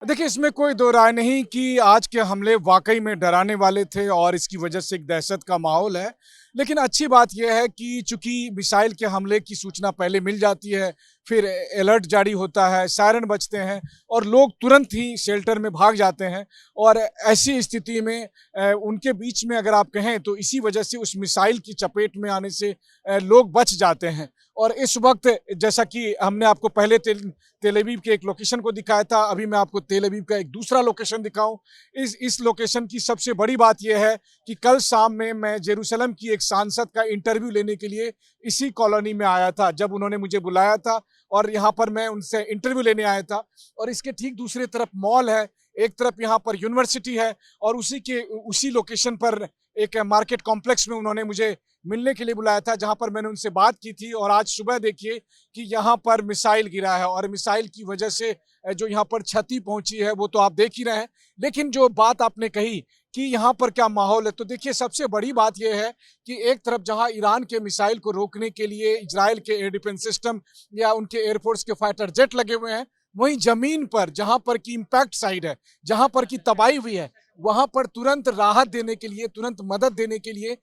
देखिए, इसमें कोई दो राय नहीं कि आज के हमले वाक़ई में डराने वाले थे और इसकी वजह से एक दहशत का माहौल है। लेकिन अच्छी बात ये है कि चूँकि मिसाइल के हमले की सूचना पहले मिल जाती है, फिर अलर्ट जारी होता है, सायरन बजते हैं और लोग तुरंत ही शेल्टर में भाग जाते हैं और ऐसी स्थिति में उनके बीच में अगर आप कहें तो इसी वजह से उस मिसाइल की चपेट में आने से लोग बच जाते हैं। और इस वक़्त जैसा कि हमने आपको पहले तेल अवीव के एक लोकेशन को दिखाया था, अभी मैं आपको तेल अवीव का एक दूसरा लोकेशन दिखाऊँ। इस लोकेशन की सबसे बड़ी बात ये है कि कल शाम में मैं जेरूसलम की एक सांसद का इंटरव्यू लेने के लिए इसी कॉलोनी में आया था, जब उन्होंने मुझे बुलाया था और यहाँ पर मैं उनसे इंटरव्यू लेने आया था। और इसके ठीक दूसरी तरफ मॉल है, एक तरफ यहाँ पर यूनिवर्सिटी है और उसी लोकेशन पर एक मार्केट कॉम्प्लेक्स में उन्होंने मुझे मिलने के लिए बुलाया था, जहाँ पर मैंने उनसे बात की थी। और आज सुबह देखिए कि यहाँ पर मिसाइल गिरा है और मिसाइल की वजह से जो यहाँ पर क्षति पहुंची है वो तो आप देख ही रहे हैं। लेकिन जो बात आपने कही कि यहाँ पर क्या माहौल है, तो देखिए सबसे बड़ी बात यह है कि एक तरफ जहाँ ईरान के मिसाइल को रोकने के लिए इजराइल के एयर डिफेंस सिस्टम या उनके एयरफोर्स के फाइटर जेट लगे हुए हैं, वहीं जमीन पर जहाँ पर की इम्पैक्ट साइड है, जहाँ पर की तबाही हुई है, वहां पर तुरंत राहत देने के लिए, तुरंत मदद देने के लिए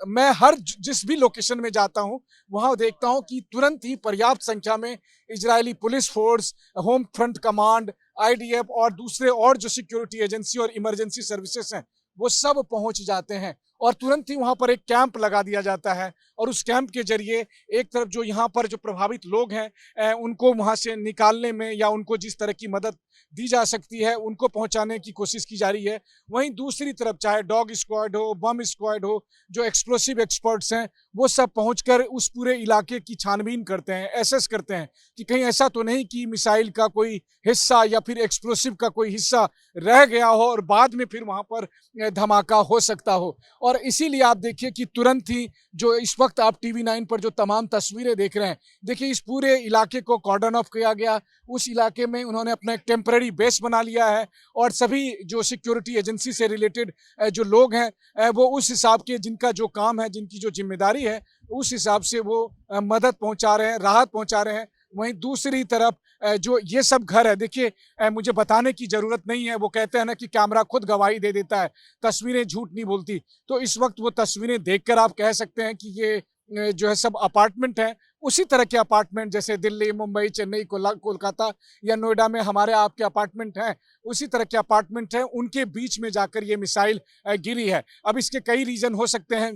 मैं जिस भी लोकेशन में जाता हूं, वहां देखता हूं कि तुरंत ही पर्याप्त संख्या में Israeli police force, home front command, IDF और दूसरे और जो सिक्योरिटी एजेंसी और इमरजेंसी सर्विसेज हैं, वो सब पहुंच जाते हैं और तुरंत ही वहां पर एक कैंप लगा दिया जाता है। और उस कैंप के जरिए एक तरफ जो यहाँ पर जो प्रभावित लोग हैं उनको वहां से निकालने में या उनको जिस तरह की मदद दी जा सकती है उनको पहुंचाने की कोशिश की जा रही है। वहीं दूसरी तरफ चाहे डॉग स्क्वाड हो, बम स्क्वाड हो, जो एक्सप्लोसिव एक्सपर्ट्स हैं, वो सब पहुंचकर उस पूरे इलाके की छानबीन करते हैं, एसेस करते हैं कि कहीं ऐसा तो नहीं कि मिसाइल का कोई हिस्सा या फिर एक्सप्लोसिव का कोई हिस्सा रह गया हो और बाद में फिर वहां पर धमाका हो सकता हो। और इसीलिए आप देखिए कि तुरंत ही जो इस वक्त आप टीवी 9 पर जो तमाम तस्वीरें देख रहे हैं, देखिए इस पूरे इलाके को कॉर्डन ऑफ किया गया। उस इलाके में उन्होंने अपना एक टेम्पररी बेस बना लिया है और सभी जो सिक्योरिटी एजेंसी से रिलेटेड जो लोग हैं वो उस हिसाब के जिनका जो काम है, जिनकी जो जिम्मेदारी है, उस हिसाब से वो मदद पहुंचा रहे हैं, राहत पहुंचा रहे हैं। वहीं दूसरी तरफ जो ये सब घर है, देखिए मुझे बताने की ज़रूरत नहीं है, वो कहते हैं ना कि कैमरा खुद गवाही दे देता है, तस्वीरें झूठ नहीं बोलती। तो इस वक्त वो तस्वीरें देखकर आप कह सकते हैं कि ये जो है सब अपार्टमेंट हैं, उसी तरह के अपार्टमेंट जैसे दिल्ली, मुंबई, चेन्नई, कोलकाता या नोएडा में हमारे आपके अपार्टमेंट हैं, उसी तरह के अपार्टमेंट हैं, उनके बीच में जाकर ये मिसाइल गिरी है। अब इसके कई रीज़न हो सकते हैं।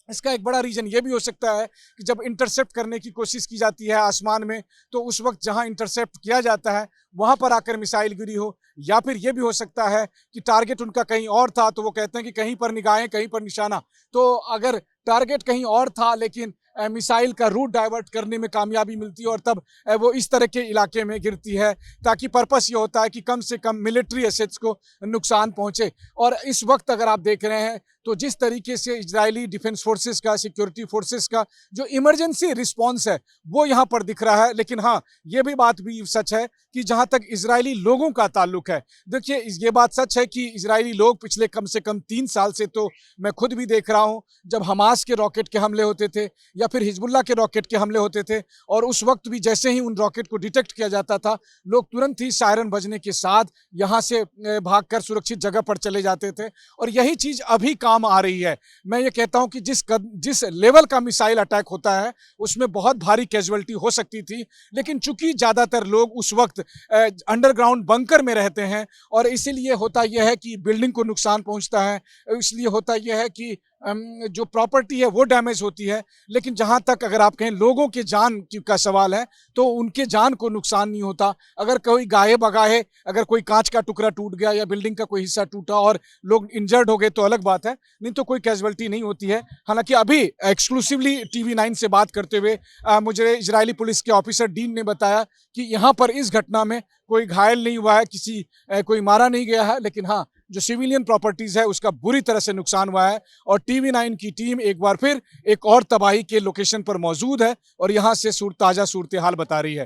इसका एक बड़ा रीज़न ये भी हो सकता है कि जब इंटरसेप्ट करने की कोशिश की जाती है आसमान में, तो उस वक्त जहां इंटरसेप्ट किया जाता है वहां पर आकर मिसाइल गिरी हो। या फिर ये भी हो सकता है कि टारगेट उनका कहीं और था, तो वो कहते हैं कि कहीं पर निगाहें, कहीं पर निशाना। तो अगर टारगेट कहीं और था लेकिन मिसाइल का रूट डाइवर्ट करने में कामयाबी मिलती है और तब वो इस तरह के इलाके में गिरती है, ताकि पर्पस ये होता है कि कम से कम मिलिट्री एसेट्स को नुकसान पहुंचे। और इस वक्त अगर आप देख रहे हैं तो जिस तरीके से इजरायली डिफेंस फोर्सेस का, सिक्योरिटी फोर्सेस का जो इमरजेंसी रिस्पॉन्स है वो यहाँ पर दिख रहा है। लेकिन हाँ, ये भी बात भी सच है कि जहाँ तक इजरायली लोगों का ताल्लुक है, देखिए ये बात सच है कि इजरायली लोग पिछले कम से कम 3 साल से, तो मैं खुद भी देख रहा हूँ, जब हमास के रॉकेट के हमले होते थे या फिर हिजबुल्लाह के रॉकेट के हमले होते थे, और उस वक्त भी जैसे ही उन रॉकेट को डिटेक्ट किया जाता था, लोग तुरंत ही सायरन बजने के साथ यहाँ से भागकर सुरक्षित जगह पर चले जाते थे। और यही चीज़ अभी काम आ रही है। मैं ये कहता हूँ कि जिस लेवल का मिसाइल अटैक होता है उसमें बहुत भारी कैजुअलिटी हो सकती थी, लेकिन चूंकि ज़्यादातर लोग उस वक्त अंडरग्राउंड बंकर में रहते हैं और इसीलिए होता यह है कि बिल्डिंग को नुकसान पहुंचता है, इसलिए होता यह है कि जो प्रॉपर्टी है वो डैमेज होती है। लेकिन जहां तक अगर आप कहें लोगों के जान का सवाल है, तो उनके जान को नुकसान नहीं होता। अगर कोई गाये बगाए, अगर कोई कांच का टुकड़ा टूट गया या बिल्डिंग का कोई हिस्सा टूटा और लोग इंजर्ड हो गए तो अलग बात है, नहीं तो कोई कैजुअलिटी नहीं होती है। हालांकि अभी एक्सक्लूसिवली टीवी 9 से बात करते हुए मुझे इजरायली पुलिस के ऑफिसर डीन ने बताया कि यहाँ पर इस घटना में कोई घायल नहीं हुआ है, कोई मारा नहीं गया है, लेकिन हाँ, जो सिविलियन प्रॉपर्टीज है उसका बुरी तरह से नुकसान हुआ है। और टीवी 9 की टीम एक बार फिर एक और तबाही के लोकेशन पर मौजूद है और यहाँ से ताज़ा सूरत हाल बता रही है।